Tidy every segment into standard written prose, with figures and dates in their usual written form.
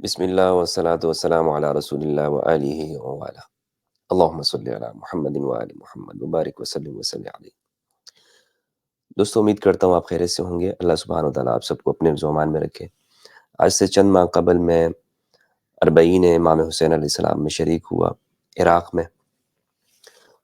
بسم اللہ والصلاة والسلام علی رسول اللہ وآلہ وآلہ اللہم صلی علی محمد وآل محمد وبارک وسلم وسلم علیہ۔ دوستو، امید کرتا ہوں آپ خیریت سے ہوں گے۔ اللہ سبحانہ وتعالیٰ آپ سب کو اپنے حفظ و امان میں رکھے۔ آج سے چند ماہ قبل میں اربعین امام حسین علیہ السلام میں شریک ہوا عراق میں،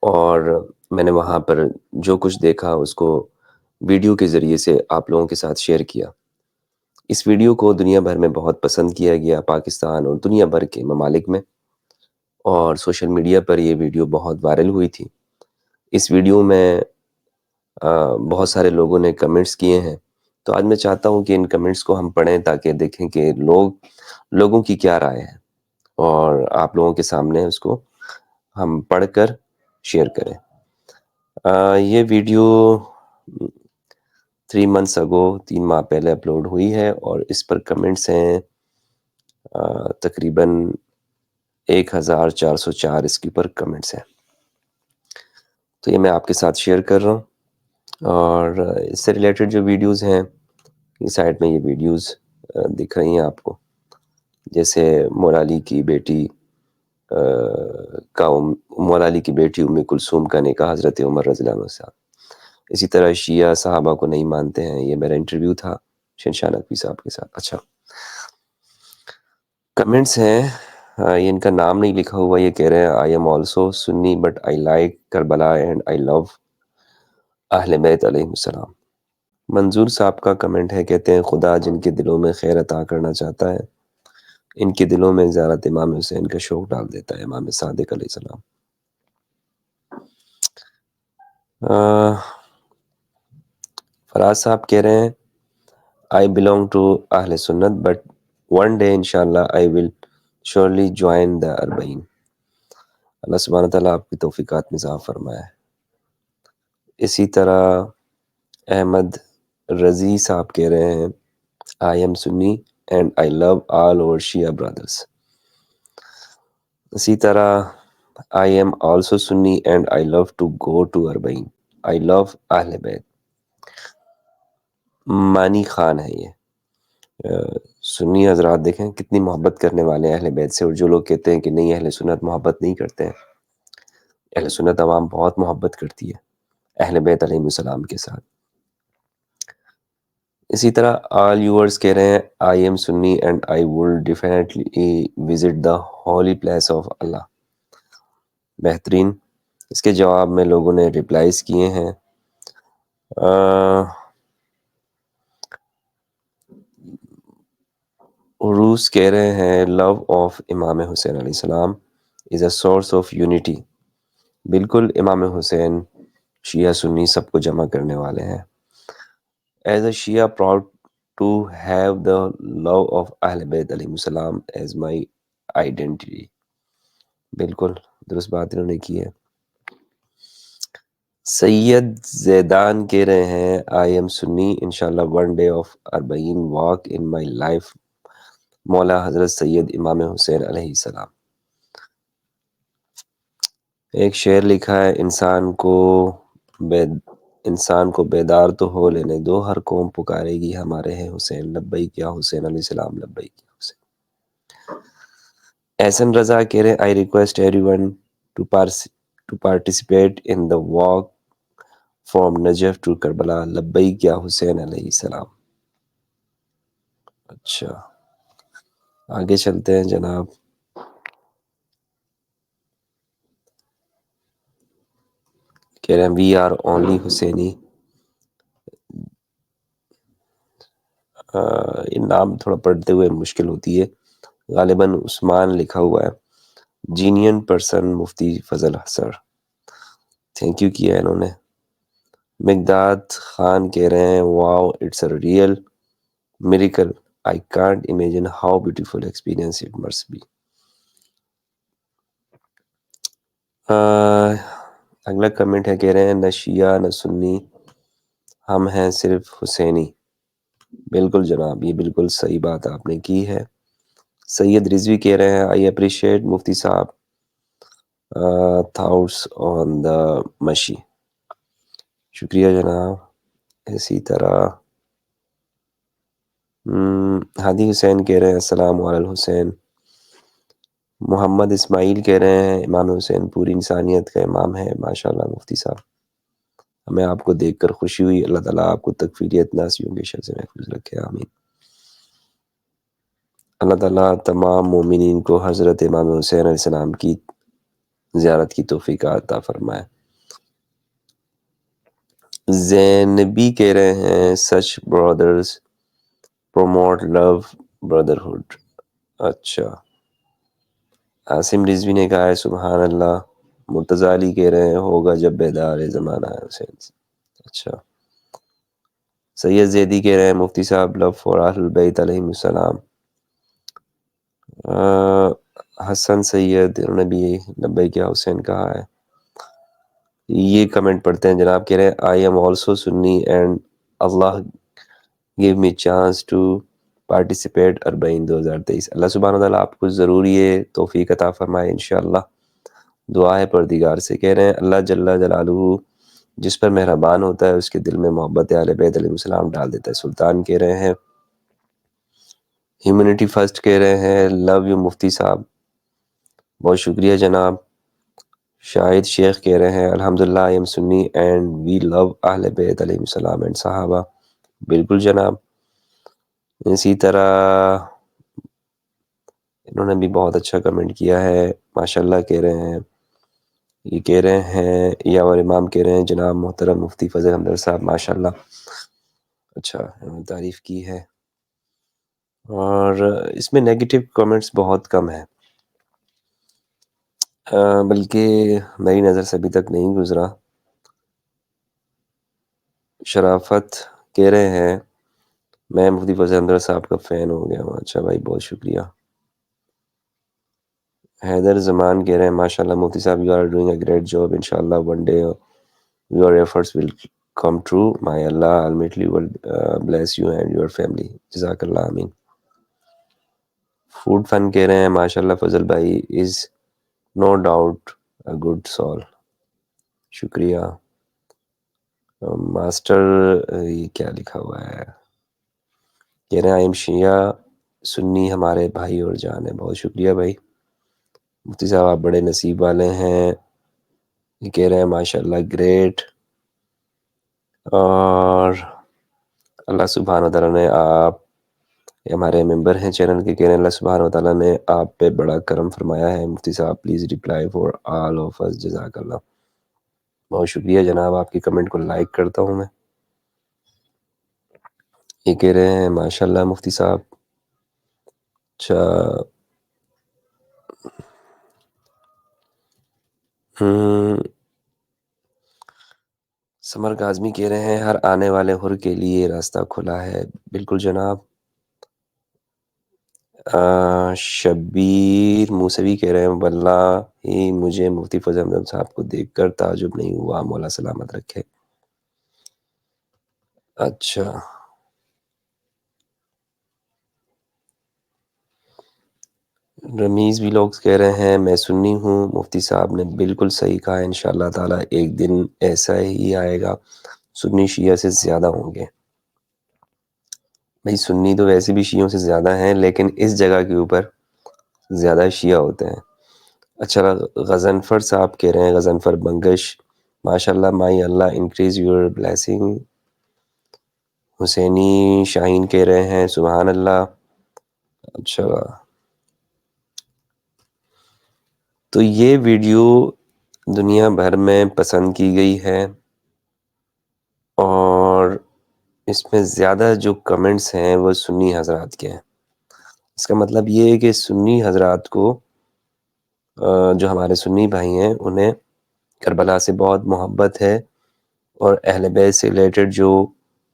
اور میں نے وہاں پر جو کچھ دیکھا اس کو ویڈیو کے ذریعے سے آپ لوگوں کے ساتھ شیئر کیا۔ اس ویڈیو کو دنیا بھر میں بہت پسند کیا گیا، پاکستان اور دنیا بھر کے ممالک میں، اور سوشل میڈیا پر یہ ویڈیو بہت وائرل ہوئی تھی۔ اس ویڈیو میں بہت سارے لوگوں نے کمنٹس کیے ہیں، تو آج میں چاہتا ہوں کہ ان کمنٹس کو ہم پڑھیں تاکہ دیکھیں کہ لوگوں کی کیا رائے ہے، اور آپ لوگوں کے سامنے اس کو ہم پڑھ کر شیئر کریں۔ یہ ویڈیو 3 months ago 3 ماہ پہلے اپلوڈ ہوئی ہے، اور اس پر کمنٹس ہیں تقریباً 1404 اس کے اوپر کمنٹس ہیں۔ تو یہ میں آپ کے ساتھ شیئر کر رہا ہوں، اور اس سے ریلیٹڈ جو ویڈیوز ہیں، اس سائڈ میں یہ ویڈیوز دکھ رہی ہیں آپ کو، جیسے مولا علی کی بیٹی مولا علی کی بیٹی ام کلثوم کا نکاح حضرت عمر رضی اللہ عنہ سے۔ اسی طرح شیعہ صحابہ کو نہیں مانتے ہیں، یہ میرا انٹرویو تھا شہنشاہ نقوی صاحب کے ساتھ۔ اچھا، کمنٹس ہیں، یہ ان کا نام نہیں لکھا ہوا، یہ کہہ رہے ہیں I am also Sunni but I like Karbala and I love اہل بیت علیہ السلام۔ منظور صاحب کا کمنٹ ہے، کہتے ہیں خدا جن کے دلوں میں خیر عطا کرنا چاہتا ہے، ان کے دلوں میں زیارت امام حسین کا شوق ڈال دیتا ہے، امام صادق علیہ السلام۔ فراز صاحب کہہ رہے ہیں I belong to اہل سنت but one day انشاءاللہ I will surely join the اربعین۔ اللہ سبحانہ تعالیٰ آپ کی توفیقات میں اضافہ فرمائے۔ اسی طرح احمد رضی صاحب کہہ رہے ہیں I am Sunni and I love all our Shia brothers۔ اسی طرح I am also Sunni and I love to go to اربعین۔ I love اہل بیت۔ مانی خان ہے یہ۔ سنی حضرات دیکھیں کتنی محبت کرنے والے ہیں اہل بیت سے، اور جو لوگ کہتے ہیں کہ نہیں اہل سنت محبت نہیں کرتے ہیں، اہل سنت عوام بہت محبت کرتی ہے اہل بیت علیہ السلام کے ساتھ۔ اسی طرح آل یوورز کہہ رہے ہیں I am Sunni and I will definitely visit the holy place of Allah. بہترین۔ اس کے جواب میں لوگوں نے ریپلائز کیے ہیں۔ عروس کہہ رہے ہیں لو آف امام حسین علیہ السلام از اے سورس آف یونٹی۔ بالکل، امام حسین شیعہ سنی سب کو جمع کرنے والے ہیں۔ As a Shia proud to have the love of Ahl بیت علیہ السلام ایز مائی آئیڈینٹی۔ بالکل درست بات انہوں نے کی ہے۔ سید زیدان کہہ رہے ہیں آئی ایم سنی انشاءاللہ one day of Arbaeen walk in my life مولا حضرت سید امام حسین علیہ السلام۔ ایک شعر لکھا ہے انسان کو بیدار تو ہو لینے دو، ہر قوم پکارے گی ہمارے ہیں حسین، لبیک یا حسین علیہ السلام لبیک یا حسین۔ احسن رضا کہہ رہے ہیں I request everyone to participate in the walk from Najaf to Karbala, لبیک یا حسین علیہ السلام۔ اچھا، آگے چلتے ہیں جناب۔ کہہ رہے ہیں وی آر اونلی حسینی۔ یہ نام تھوڑا پڑھتے ہوئے مشکل ہوتی ہے، غالباً عثمان لکھا ہوا ہے۔ جینین person Mufti Fazal Hashr, thank you کیا ہے انہوں نے۔ مقداد خان کہہ رہے ہیں wow it's a real miracle, I can't imagine how beautiful experience it must be. اگلا کمنٹ ہے، کہہ رہے ہیں نہ شیعہ نہ سنی، ہم ہیں صرف حسینی۔ بالکل جناب، یہ بالکل صحیح بات آپ نے کی ہے۔ سید رضوی کہہ رہے ہیں آئی اپریشیٹ مفتی صاحب تھاٹس آن دا مشی۔ شکریہ جناب۔ اسی طرح ہادی حسین کہہ رہے ہیں السلام علی الحسین. محمد اسماعیل کہہ رہے ہیں امام حسین پوری انسانیت کا امام ہے. ماشاء اللہ مفتی صاحب، ہمیں آپ کو دیکھ کر خوشی ہوئی. اللہ تعالیٰ آپ کو تکفیریت نصیب کے شر سے محفوظ رکھے، آمین. اللہ تعالیٰ تمام مومنین کو حضرت امام حسین علیہ السلام کی زیارت کی توفیق عطا فرمائے. زینبی کہہ رہے ہیں سچ برادرز پروموٹ لو بردرہڈ. اچھا. عاصم رضوی نے کہا ہے سبحان اللہ. مرتضی علی کہہ رہے ہیں ہوگا جب بیدار زمانہ ہے حسین سے. اچھا. سید زیدی کہہ رہے ہیں مفتی صاحب لو فار اہل البیت علیہم السلام. حسن سید انہوں نے بھی لبیک یا حسین کہا ہے. یہ کمنٹ پڑھتے ہیں جناب. کہہ رہے ہیں I am also Sunni and Allah gave me chance to participate Arbaeen 2023. اللہ سبحانہ وتعالیٰ آپ کو ضرور یہ توفیق عطا فرمائے انشاءاللہ. دعا ہے پروردگار سے. کہہ رہے ہیں اللہ جل جلالہ جس پر مہربان ہوتا ہے اس کے دل میں محبت اہل بیت علیہ السلام ڈال دیتا ہے. سلطان کہہ رہے ہیں ہیومینٹی فرسٹ کہہ رہے ہیں لو یو مفتی صاحب. بہت شکریہ جناب. شاہد شیخ کہہ رہے ہیں الحمدللہ آئی ایم سنی اینڈ وی لو اہل بیت علیہ السلام اینڈ صحابہ. بالکل جناب. اسی طرح انہوں نے بھی بہت اچھا کمنٹ کیا ہے ماشاءاللہ. کہہ رہے ہیں یہ کہہ رہے ہیں یا اور امام کہہ رہے ہیں جناب محترم مفتی فضل حمدر صاحب ماشاءاللہ. اچھا انہوں نے تعریف کی ہے. اور اس میں نیگیٹو کمنٹس بہت کم ہیں، بلکہ میری نظر سے ابھی تک نہیں گزرا. شرافت کہہ رہے ہیں میں مفتی فضل حمدر صاحب کا فین ہو گیا ہوں. اچھا بھائی بہت شکریہ. حیدر زمان کہہ رہے ہیں ماشاءاللہ مفتی صاحب you are doing a great job. انشاءاللہ one day your efforts will come true. May Allah ultimately will bless you and your family. جزاک اللہ آمین. فوڈ فن کہہ رہے ہیں ماشاءاللہ فضل بھائی is no doubt a good soul. شکریہ. ماسٹر یہ کیا لکھا ہوا ہے؟ کہہ رہے ہیں آئی ایم شیعہ سنی ہمارے بھائی اور جان ہے. بہت شکریہ بھائی. مفتی صاحب آپ بڑے نصیب والے ہیں. یہ کہہ رہے ہیں ماشاءاللہ گریٹ. اور اللہ سبحانہ وتعالیٰ نے آپ ہمارے ممبر ہیں چینل کے. کہہ رہے ہیں اللہ سبحانہ وتعالیٰ نے آپ پہ بڑا کرم فرمایا ہے. مفتی صاحب please reply for all of us. جزاک اللہ. بہت شکریہ جناب. آپ کی کمنٹ کو لائک کرتا ہوں میں. یہ کہہ رہے ہیں ماشاءاللہ مفتی صاحب. اچھا سمر کاظمی کہہ رہے ہیں ہر آنے والے حر کے لیے راستہ کھلا ہے. بالکل جناب. شبیر موسوی کہہ رہے ہیں واللہ ہی مجھے مفتی فضل احمد صاحب کو دیکھ کر تعجب نہیں ہوا. مولا سلامت رکھے. اچھا رمیز بھی لوگ کہہ رہے ہیں میں سنی ہوں. مفتی صاحب نے بالکل صحیح کہا. انشاءاللہ تعالی ایک دن ایسا ہی آئے گا سنی شیعہ سے زیادہ ہوں گے. بھئی سنی تو ویسے بھی شیعوں سے زیادہ ہیں لیکن اس جگہ کے اوپر زیادہ شیعہ ہوتے ہیں. اچھا غضنفر صاحب کہہ رہے ہیں غضنفر بنگش ماشاءاللہ مائی اللہ انکریز یور بلیسنگ. حسینی شاہین کہہ رہے ہیں سبحان اللہ. اچھا تو یہ ویڈیو دنیا بھر میں پسند کی گئی ہے اور اس میں زیادہ جو کمنٹس ہیں وہ سنی حضرات کے ہیں. اس کا مطلب یہ ہے کہ سنی حضرات کو جو ہمارے سنی بھائی ہیں انہیں کربلا سے بہت محبت ہے اور اہل بیت سے ریلیٹڈ جو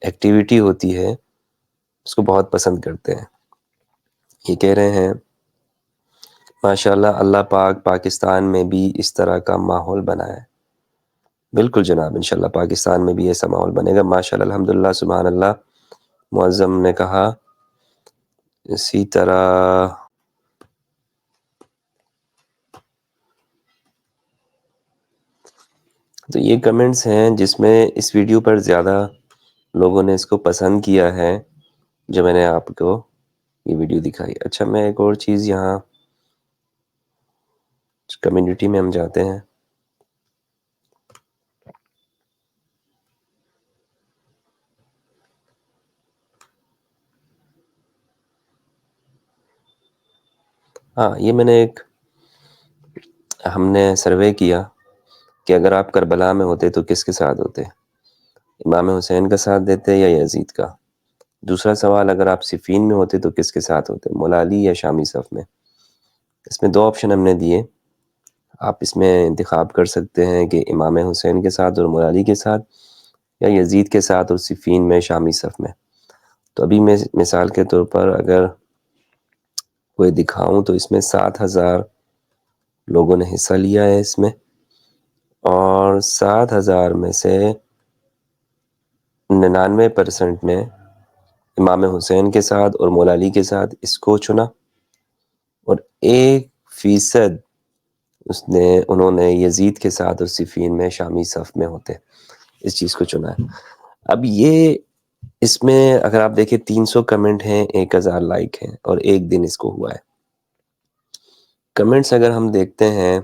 ایکٹیویٹی ہوتی ہے اس کو بہت پسند کرتے ہیں. یہ کہہ رہے ہیں ماشاءاللہ اللہ پاک پاکستان میں بھی اس طرح کا ماحول بنائے. بالکل جناب انشاءاللہ پاکستان میں بھی ایسا ماحول بنے گا. ماشاءاللہ الحمدللہ سبحان اللہ. معظم نے کہا اسی طرح تو یہ کمنٹس ہیں جس میں اس ویڈیو پر زیادہ لوگوں نے اس کو پسند کیا ہے جو میں نے آپ کو یہ ویڈیو دکھائی۔ اچھا، میں ایک اور چیز یہاں کمیونٹی میں ہم جاتے ہیں، ہاں یہ میں نے ہم نے سروے کیا کہ اگر آپ کربلا میں ہوتے تو کس کے ساتھ ہوتے، امام حسین کا ساتھ دیتے یا یزید کا؟ دوسرا سوال، اگر آپ صفین میں ہوتے تو کس کے ساتھ ہوتے، مولا علی یا شامی صف میں؟ اس میں 2 آپشن ہم نے دیے، آپ اس میں انتخاب کر سکتے ہیں کہ امام حسین کے ساتھ اور مولا علی کے ساتھ، یا یزید کے ساتھ اور صفین میں شامی صف میں۔ تو ابھی میں مثال کے طور پر اگر کوئی دکھاؤں تو اس میں 7,000 لوگوں نے حصہ لیا ہے اس میں، اور 7,000 میں سے 99% نے امام حسین کے ساتھ اور مولا علی کے ساتھ اس کو چنا، اور 1% انہوں نے یزید کے ساتھ اور صفین میں شامی صف میں ہوتے اس چیز کو چنا ہے۔ اب یہ اس میں اگر آپ دیکھیں 300 کمنٹ ہیں، 1,000 لائک ہیں، اور 1 دن اس کو ہوا ہے۔ کمنٹس اگر ہم دیکھتے ہیں،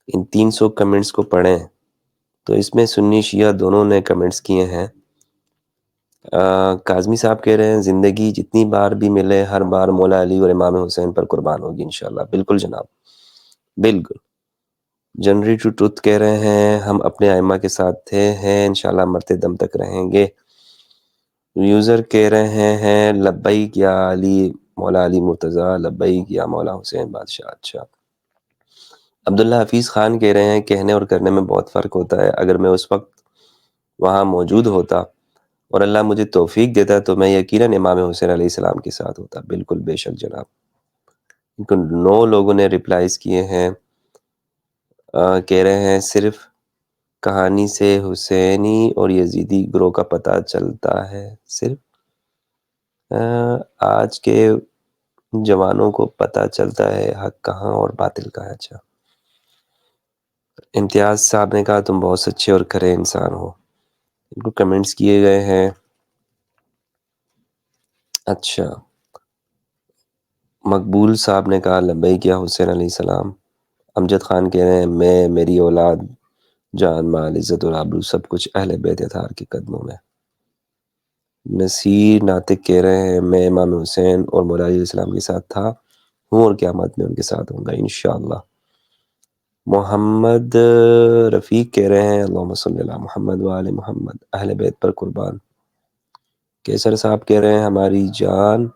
ان 300 کمنٹس کو پڑھیں تو اس میں سنی شیعہ دونوں نے کمنٹس کیے ہیں۔ کاظمی صاحب کہہ رہے ہیں زندگی جتنی بار بھی ملے ہر بار مولا علی اور امام حسین پر قربان ہوگی انشاءاللہ۔ بالکل جناب، بالکل۔ جنری ٹو ٹروتھ کہہ رہے ہیں ہم اپنے ائمہ کے ساتھ تھے، ہیں، انشاءاللہ مرتے دم تک رہیں گے۔ یوزر کہہ رہے ہیں لبیک یا علی مولا علی مرتضیٰ، لبیک یا مولا حسین بادشاہ۔ اچھا، عبداللہ حفیظ خان کہہ رہے ہیں کہنے اور کرنے میں بہت فرق ہوتا ہے، اگر میں اس وقت وہاں موجود ہوتا اور اللہ مجھے توفیق دیتا تو میں یقیناً امام حسین علیہ السلام کے ساتھ ہوتا۔ بالکل، بے شک جناب۔ ان کو 9 لوگوں نے ریپلائز کیے ہیں، کہہ رہے ہیں صرف کہانی سے حسینی اور یزیدی گروہ کا پتہ چلتا ہے، صرف آج کے جوانوں کو پتہ چلتا ہے حق کہاں اور باطل کہاں۔ اچھا، امتیاز صاحب نے کہا تم بہت سچے اور کھرے انسان ہو، ان کو کمنٹس کیے گئے ہیں۔ اچھا، مقبول صاحب نے کہا لبیک یا حسین علیہ السلام۔ امجد خان کہہ رہے ہیں میں، میری اولاد، جان مال، عزت اور آبرو سب کچھ اہل بیت اطہار کے قدموں میں۔ نصیر ناطق کہہ رہے ہیں میں امام حسین اور مولا علیہ السلام کے ساتھ تھا ہوں اور قیامت میں ان کے ساتھ ہوں گا انشاءاللہ۔ محمد رفیق کہہ رہے ہیں اللہم صلی علی محمد وآل محمد، اہل بیت پر قربان۔ کیسر صاحب کہہ رہے ہیں ہماری جان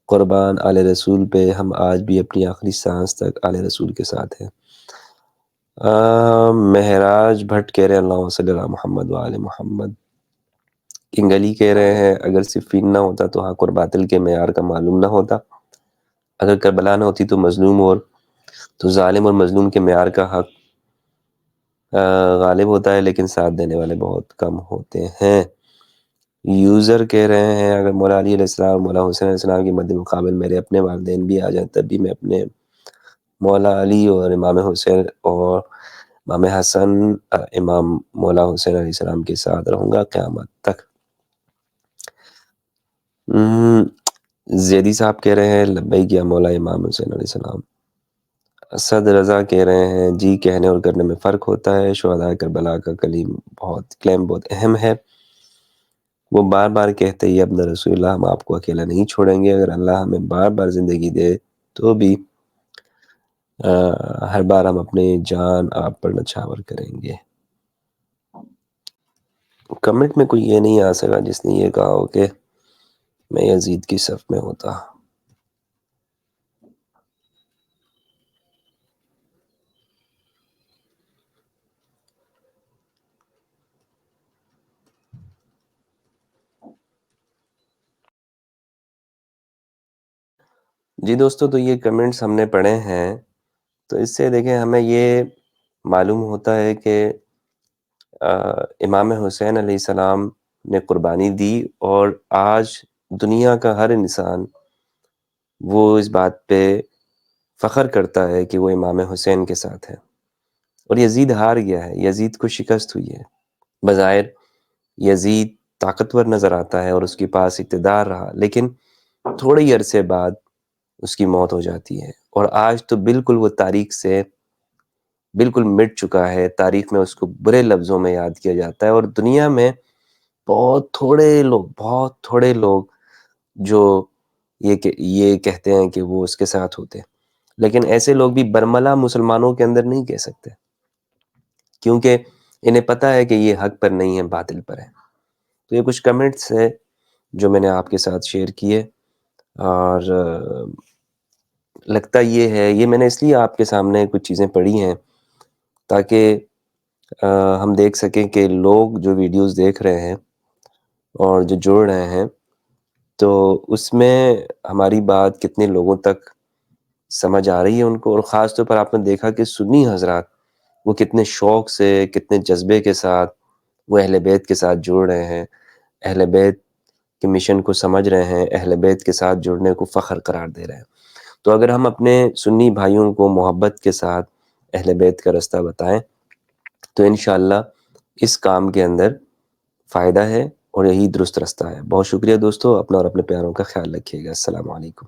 قربان آل رسول پہ، ہم آج بھی اپنی آخری سانس تک آل رسول کے ساتھ ہیں۔ مہراج بھٹ کہہ رہے ہیں اللہم صلی علی محمد وآل محمد۔ کنگ علی کہہ رہے ہیں اگر صفین نہ ہوتا تو حق اور باطل کے معیار کا معلوم نہ ہوتا، اگر کربلا نہ ہوتی تو مظلوم اور تو ظالم اور مظلوم کے معیار کا حق غالب ہوتا ہے، لیکن ساتھ دینے والے بہت کم ہوتے ہیں۔ یوزر کہہ رہے ہیں اگر مولا علی علیہ السلام مولا حسین علیہ السلام کے مد مقابل میرے اپنے والدین بھی آ جائیں تب بھی میں اپنے مولا علی اور امام حسین اور امام حسن امام مولا حسین علیہ السلام کے ساتھ رہوں گا قیامت تک۔ زیدی صاحب کہہ رہے ہیں لبیک یا مولا امام حسین علیہ السلام۔ اسد رضا کہہ رہے ہیں جی کہنے اور کرنے میں فرق ہوتا ہے، شہداء کربلا کا کلیم بہت اہم ہے، وہ بار بار کہتے ہیں ابن رسول اللہ ہم آپ کو اکیلا نہیں چھوڑیں گے، اگر اللہ ہمیں بار بار زندگی دے تو بھی ہر بار ہم اپنے جان آپ پر نچھاور کریں گے۔ کمنٹ میں کوئی یہ نہیں آ سکا جس نے یہ کہا ہو کہ میں یزید کی صف میں ہوتا۔ جی دوستو، تو یہ کمنٹس ہم نے پڑھے ہیں، تو اس سے دیکھیں ہمیں یہ معلوم ہوتا ہے کہ امام حسین علیہ السلام نے قربانی دی، اور آج دنیا کا ہر انسان وہ اس بات پہ فخر کرتا ہے کہ وہ امام حسین کے ساتھ ہے، اور یزید ہار گیا ہے، یزید کو شکست ہوئی ہے۔ بظاہر یزید طاقتور نظر آتا ہے اور اس کے پاس اقتدار رہا، لیکن تھوڑے ہی عرصے بعد اس کی موت ہو جاتی ہے، اور آج تو بالکل وہ تاریخ سے بالکل مٹ چکا ہے، تاریخ میں اس کو برے لفظوں میں یاد کیا جاتا ہے، اور دنیا میں بہت تھوڑے لوگ جو یہ کہتے ہیں کہ وہ اس کے ساتھ ہوتے ہیں، لیکن ایسے لوگ بھی برملا مسلمانوں کے اندر نہیں کہہ سکتے، کیونکہ انہیں پتہ ہے کہ یہ حق پر نہیں ہے، باطل پر ہے۔ تو یہ کچھ کمنٹس ہے جو میں نے آپ کے ساتھ شیئر کیے، اور لگتا یہ ہے، یہ میں نے اس لیے آپ کے سامنے کچھ چیزیں پڑھی ہیں تاکہ ہم دیکھ سکیں کہ لوگ جو ویڈیوز دیکھ رہے ہیں اور جو جڑ رہے ہیں، تو اس میں ہماری بات کتنے لوگوں تک سمجھ آ رہی ہے ان کو، اور خاص طور پر آپ نے دیکھا کہ سنی حضرات وہ کتنے شوق سے، کتنے جذبے کے ساتھ وہ اہل بیت کے ساتھ جڑ رہے ہیں، اہل بیت کے مشن کو سمجھ رہے ہیں، اہل بیت کے ساتھ جڑنے کو فخر قرار دے رہے ہیں۔ تو اگر ہم اپنے سنی بھائیوں کو محبت کے ساتھ اہل بیت کا رستہ بتائیں تو انشاءاللہ اس کام کے اندر فائدہ ہے، اور یہی درست رستہ ہے۔ بہت شکریہ دوستو، اپنا اور اپنے پیاروں کا خیال رکھیے گا۔ السلام علیکم۔